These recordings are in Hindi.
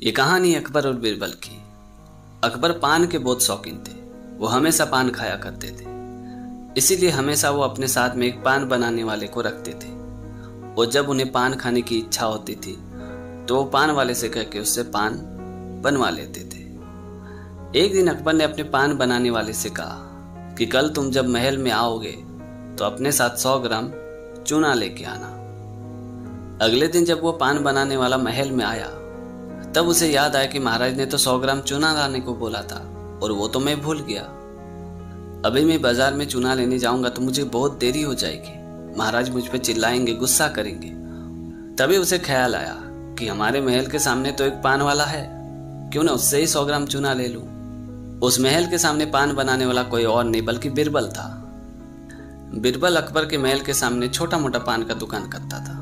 ये कहानी अकबर और बीरबल की। अकबर पान के बहुत शौकीन थे। वो हमेशा पान खाया करते थे, इसीलिए हमेशा वो अपने साथ में एक पान बनाने वाले को रखते थे। और जब उन्हें पान खाने की इच्छा होती थी तो वो पान वाले से कह के उससे पान बनवा लेते थे। एक दिन अकबर ने अपने पान बनाने वाले से कहा कि कल तुम जब महल में आओगे तो अपने साथ 100 ग्राम चूना लेके आना। अगले दिन जब वो पान बनाने वाला महल में आया तब उसे याद आया कि महाराज ने तो 100 ग्राम चूना लाने को बोला था और वो तो मैं भूल गया। अभी मैं बाजार में चूना लेने जाऊंगा तो मुझे बहुत देरी हो जाएगी, महाराज मुझ पे चिल्लाएंगे, गुस्सा करेंगे। तभी उसे ख्याल आया कि हमारे महल के सामने तो एक पान वाला है, क्यों ना उससे ही 100 ग्राम चूना ले लूं। उस महल के सामने पान बनाने वाला कोई और नहीं बल्कि बीरबल था। बीरबल अकबर के महल के सामने छोटा मोटा पान का दुकान करता था,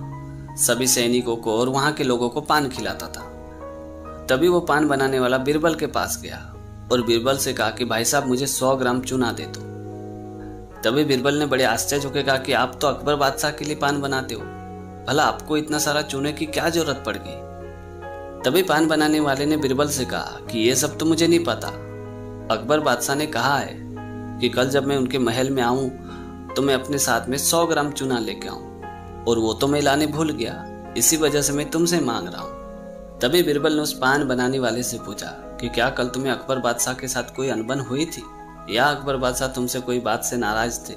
सभी सैनिकों को और वहां के लोगों को पान खिलाता था। तभी वो पान बनाने वाला बीरबल के पास गया और बीरबल से कहा कि भाई साहब मुझे 100 ग्राम चूना दे दो। तभी बीरबल ने बड़े आश्चर्य होकर कहा कि आप तो अकबर बादशाह के लिए पान बनाते हो, भला आपको इतना सारा चूने की क्या जरूरत पड़ गई। तभी पान बनाने वाले ने बीरबल से कहा कि ये सब तो मुझे नहीं पता, अकबर बादशाह ने कहा है कि कल जब मैं उनके महल में आऊं तो मैं अपने साथ में 100 ग्राम चूना लेके आऊं, और वो तो मैं लाने भूल गया, इसी वजह से मैं तुमसे मांग रहा हूं। तभी बीरबल ने उस पान बनाने वाले से पूछा कि क्या कल तुम्हें अकबर बादशाह के साथ कोई अनबन हुई थी या अकबर बादशाह तुमसे कोई बात से नाराज थे।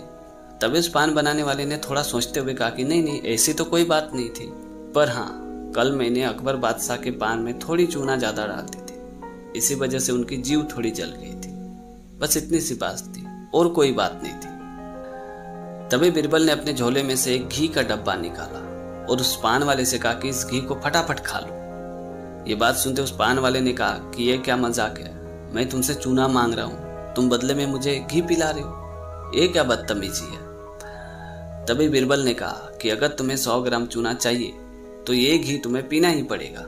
तभी उस पान बनाने वाले ने थोड़ा सोचते हुए कहा कि नहीं, ऐसी तो कोई बात नहीं थी, पर हाँ कल मैंने अकबर बादशाह के पान में थोड़ी चूना ज्यादा डाल दी थी, इसी वजह से उनकी जीव थोड़ी जल गई थी, बस इतनी सी बात थी और कोई बात नहीं थी। तभी बीरबल ने अपने झोले में से एक घी का डब्बा निकाला और उस पान वाले से कहा कि इस घी को फटाफट खा लो। ये बात सुनते उस पान वाले ने कहा कि ये क्या मजाक है, मैं तुमसे चूना मांग रहा हूं, तुम बदले में मुझे घी पिला रहे हो, ये क्या बदतमीजी है। तभी बीरबल ने कहा कि अगर तुम्हें 100 ग्राम चूना चाहिए तो ये घी तुम्हें पीना ही पड़ेगा।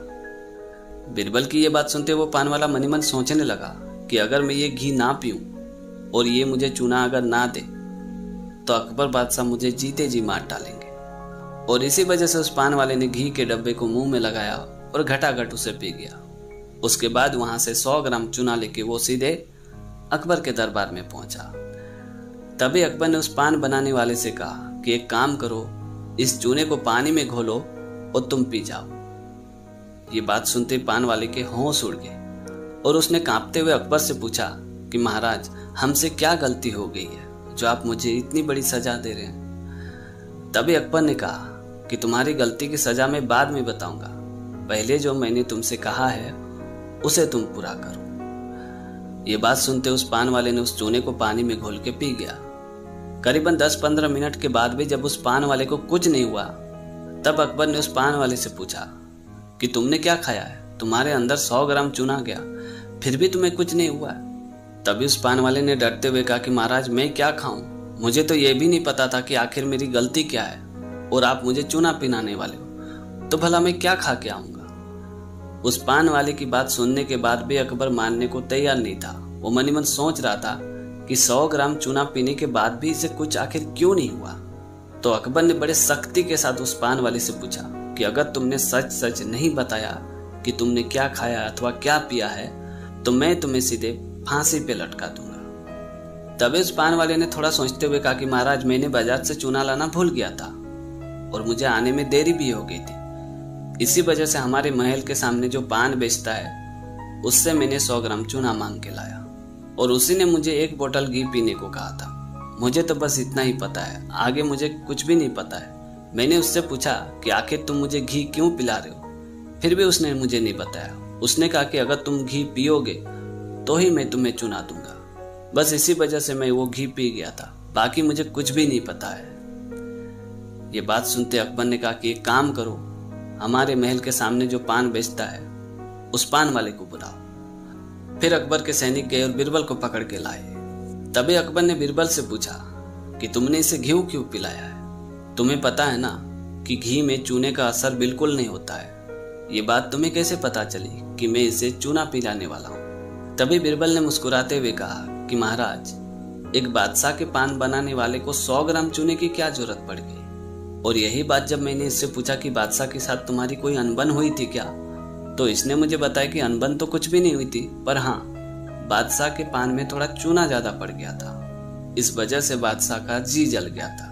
बीरबल की ये बात सुनते वो पान वाला मनी मन सोचने लगा कि अगर मैं ये घी ना पीऊं और ये मुझे चूना अगर ना दे तो अकबर बादशाह मुझे जीते जी मार डालेंगे। और इसी वजह से उस पान वाले ने घी के डब्बे को मुंह में लगाया और घटाघट उसे पी गया। उसके बाद वहां से 100 ग्राम चूना लेके वो सीधे अकबर के दरबार में पहुंचा। तभी अकबर ने उस पान बनाने वाले से कहा कि एक काम करो, इस चूने को पानी में घोलो और तुम पी जाओ। ये बात सुनते पान वाले के होश उड़ गए और उसने कांपते हुए अकबर से पूछा कि महाराज हमसे क्या गलती हो गई है जो आप मुझे इतनी बड़ी सजा दे रहे हैं। तभी अकबर ने कहा कि तुम्हारी गलती की सजा मैं बाद में बताऊंगा, पहले जो मैंने तुमसे कहा है उसे तुम पूरा करो। ये बात सुनते उस पान वाले ने उस चूने को पानी में घोल के पी गया। करीबन 10-15 मिनट के बाद भी जब उस पान वाले को कुछ नहीं हुआ तब अकबर ने उस पान वाले से पूछा कि तुमने क्या खाया है, तुम्हारे अंदर 100 ग्राम चूना गया फिर भी तुम्हें कुछ नहीं हुआ। तभी उस पान वाले ने डरते हुए कहा कि महाराज मैं क्या खाऊं, मुझे तो यह भी नहीं पता था कि आखिर मेरी गलती क्या है, और आप मुझे चूना पिलाने वाले हो तो भला मैं क्या खा के आऊंगा। उस पान वाले की बात सुनने के बाद भी अकबर मानने को तैयार नहीं था। वो मनी मन सोच रहा था कि 100 ग्राम चूना पीने के बाद भी इसे कुछ आखिर क्यों नहीं हुआ। तो अकबर ने बड़े सख्ती के साथ उस पान वाले से पूछा कि अगर तुमने सच सच नहीं बताया कि तुमने क्या खाया अथवा क्या पिया है तो मैं तुम्हें सीधे फांसी पे लटका दूंगा। तभी उस पान वाले ने थोड़ा सोचते हुए कहा कि महाराज मैंने बाजार से चूना लाना भूल गया था और मुझे आने में देरी भी हो गई थी, इसी वजह से हमारे महल के सामने जो पान बेचता है उससे मैंने 100 ग्राम चूना मांग के लाया और उसी ने मुझे 1 बोतल घी पीने को कहा था। मुझे तो बस इतना ही पता है, आगे मुझे कुछ भी नहीं पता है। मैंने उससे पूछा कि आखिर तुम मुझे घी क्यों पिला रहे हो, फिर भी उसने मुझे नहीं बताया। उसने कहा कि अगर तुम घी पियोगे तो ही मैं तुम्हें चुना दूंगा, बस इसी वजह से मैं वो घी पी गया था, बाकी मुझे कुछ भी नहीं पता है। ये बात सुनते अकबर ने कहा कि एक काम करो, हमारे महल के सामने जो पान बेचता है उस पान वाले को बुलाओ। फिर अकबर के सैनिक गए और बीरबल को पकड़ के लाए। तभी अकबर ने बीरबल से पूछा कि तुमने इसे घी क्यों पिलाया है, तुम्हें पता है ना कि घी में चूने का असर बिल्कुल नहीं होता है, ये बात तुम्हें कैसे पता चली कि मैं इसे चूना पिलाने वाला हूँ। तभी बीरबल ने मुस्कुराते हुए कहा कि महाराज एक बादशाह के पान बनाने वाले को 100 ग्राम चूने की क्या जरूरत पड़ गई, और यही बात जब मैंने इससे पूछा कि बादशाह के साथ तुम्हारी कोई अनबन हुई थी क्या, तो इसने मुझे बताया कि अनबन तो कुछ भी नहीं हुई थी, पर हाँ, बादशाह के पान में थोड़ा चूना ज्यादा पड़ गया था। इस वजह से बादशाह का जी जल गया था।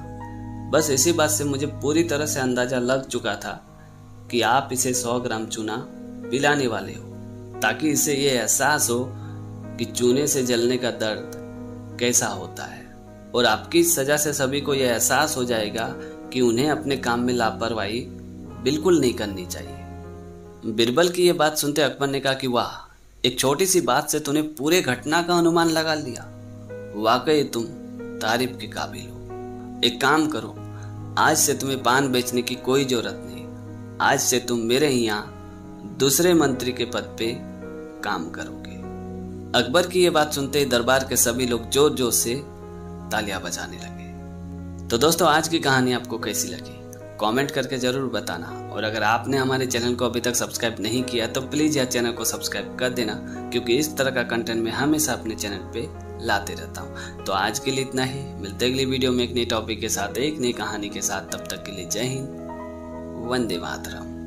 बस इसी बात से मुझे पूरी तरह से अंदाजा लग चुका था कि आप इसे 100 ग्राम चूना पिलाने वाले हो, ताकि इसे ये एहसास हो कि चूने से जलने का दर्द कैसा होता है। और आपकी सजा से सभी को यह एहसास हो जाएगा कि उन्हें अपने काम में लापरवाही बिल्कुल नहीं करनी चाहिए। बीरबल की यह बात सुनते अकबर ने कहा कि वाह, एक छोटी सी बात से तूने पूरे घटना का अनुमान लगा लिया। वाकई तुम तारीफ के काबिल हो। एक काम करो, आज से तुम्हें पान बेचने की कोई जरूरत नहीं। आज से तुम मेरे यहाँ दूसरे मंत्री के पद पे काम करोगे। अकबर की ये बात सुनते ही दरबार के सभी लोग जोर जोर से तालियां बजाने लगे। तो दोस्तों, आज की कहानी आपको कैसी लगी कमेंट करके जरूर बताना। और अगर आपने हमारे चैनल को अभी तक सब्सक्राइब नहीं किया तो प्लीज यह चैनल को सब्सक्राइब कर देना, क्योंकि इस तरह का कंटेंट मैं हमेशा अपने चैनल पे लाते रहता हूँ। तो आज के लिए इतना ही, मिलते अगली वीडियो में एक नई टॉपिक के साथ, एक नई कहानी के साथ। तब तक के लिए जय हिंद, वंदे मातरम।